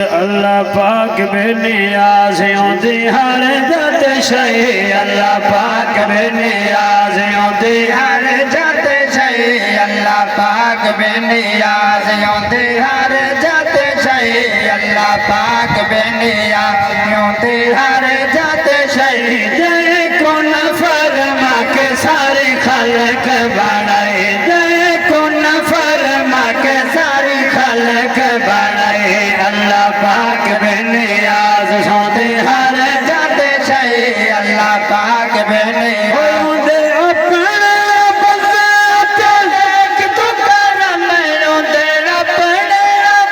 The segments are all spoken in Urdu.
اللہ پاک بے نیازیوں دی ہر جات شئی، اللہ پاک بے نیازیوں دی ہر جات شئی، اللہ پاک بے نیازیوں دی ہر جات شئی، اللہ پاک بے نیازیوں دی ہر جات شئی، جے کو نہ فرما کے ساری خلق بنائے، جے کو نہ فرما کے ساری خلق بنائے، اللہ پاک بے نیاز سوندے ہر جات شئی، اللہ پاک بے نیاز دے اپنے بندے دیکھ تو کرم دے اپنے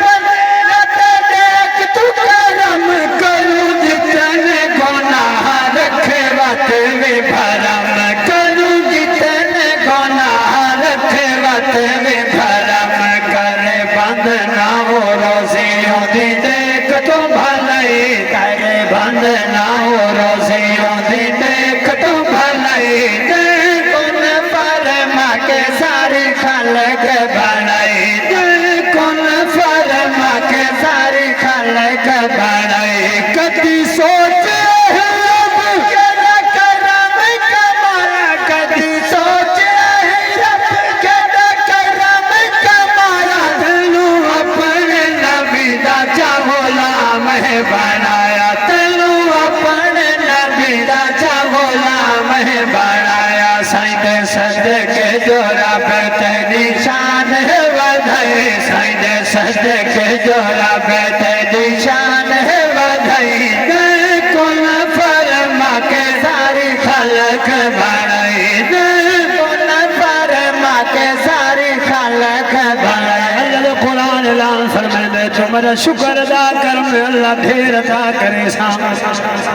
بندے دیکھ تو کرم کروں جتنے گناہ رکھے وقت میں بھرم کروں جتنے گناہ رکھے وقت میں بھرم کرے بند نہ ہو روزیوں دی دیکھ تو بھلائی کرے بند نہ ہو روزیوں دی دیکھ تو بھلائی دیکھ ان فرما کے ساری خلق بنائی دیکھ ان فرما کے ساری خلق بنائی کدی سوچے ہے رب کیا کرم کمایا کدی سوچے ہے رب کیا کرم کمایا تینو اپنے نبی دا چا غلام ہے بنایا تینو اپنے نبی دا چا غلام ہے بنایا سجدے سجدے کے جو رب تیری شان ہے ودھائی سجدے سجدے کے جو رب تیری شان ہے ودھائی دیکھ ان فرما کے ساری خلق بنائی دیکھ ان فرما کے ساری خلق بنائی اللہ قرآن اعلان فرمائے دے تو میرا شکر ادا کر میں اللہ ڈھیر عطا کرے سام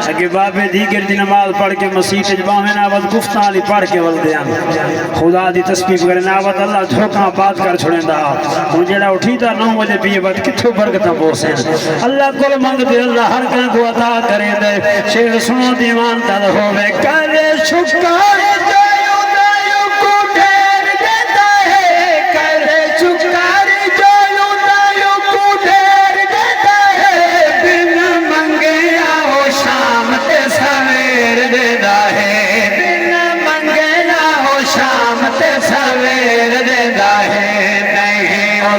اگے بابے دیگر دی نماز پڑھ کے مسیح جبا میں ناوت گفتان علی پڑھ کے ولدے خدا دی تسبیح کرے ناوت اللہ دھوکاں بات کر چھوڑیں دا ہوں جڑا اٹھی دا 9 بجے پیے بعد کتھوں برکتاں پہنچیں اللہ کول منگ دے اللہ ہر کہیں کو عطا کرے دے شعر سنو دیوان تل ہوئے کرے شکر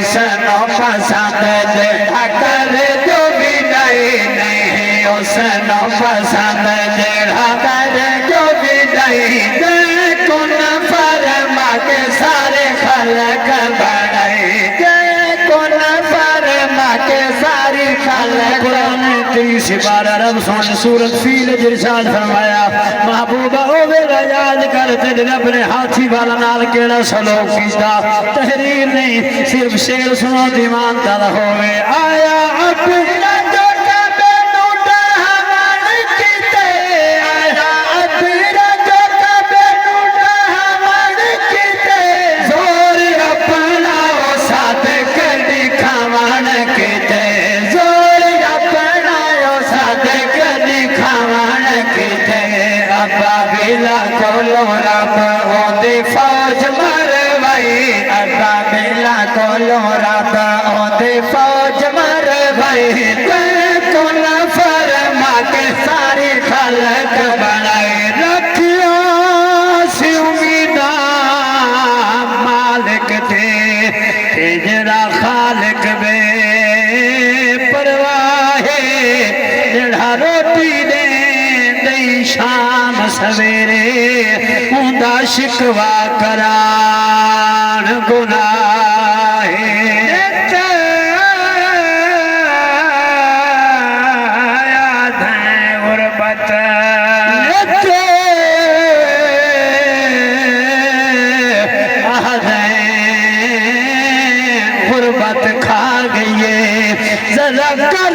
سنو پسند جڑا کرے جو بھی نہیں نہیں سنو پسند جڑا کرے جو بھی نہیں دیکھ ان فرما کے سارے خلق بنائی دیکھ ان فرما کے ساری خلق قرآن 30 بارہ رب سن سورت فیل جرشاد فرمایا محبوبہ ہوئے یاد کرتے دن اپنے ہاتھی والا نال کیڑا سلوک کیتا تحریر نہیں صرف شعر سنو دیوان تل ہوئے آیا اپنا جو کبے نوٹا ہمان کیتے آیا اپنا جو کبے نوٹا ہمان کیتے زور اپنا وہ ساتھ کردی کھامان کیتے زور اپنا وہ ساتھ کردی کھامان کیتے ابا بلا کولو رب ہوندی فوج مروائی ابا بلا کولو رب ہوندی فوج مروائی دیکھ ان فرما کے ساری خلق بنائی رکھیا سی امیدہ مالک دے جڑا خالق بے پرواہ جڑا روٹی دے شام سویرے اوندا شکوا کران گناہ یاد ہے غربت غربت کھا گئی ذرا کر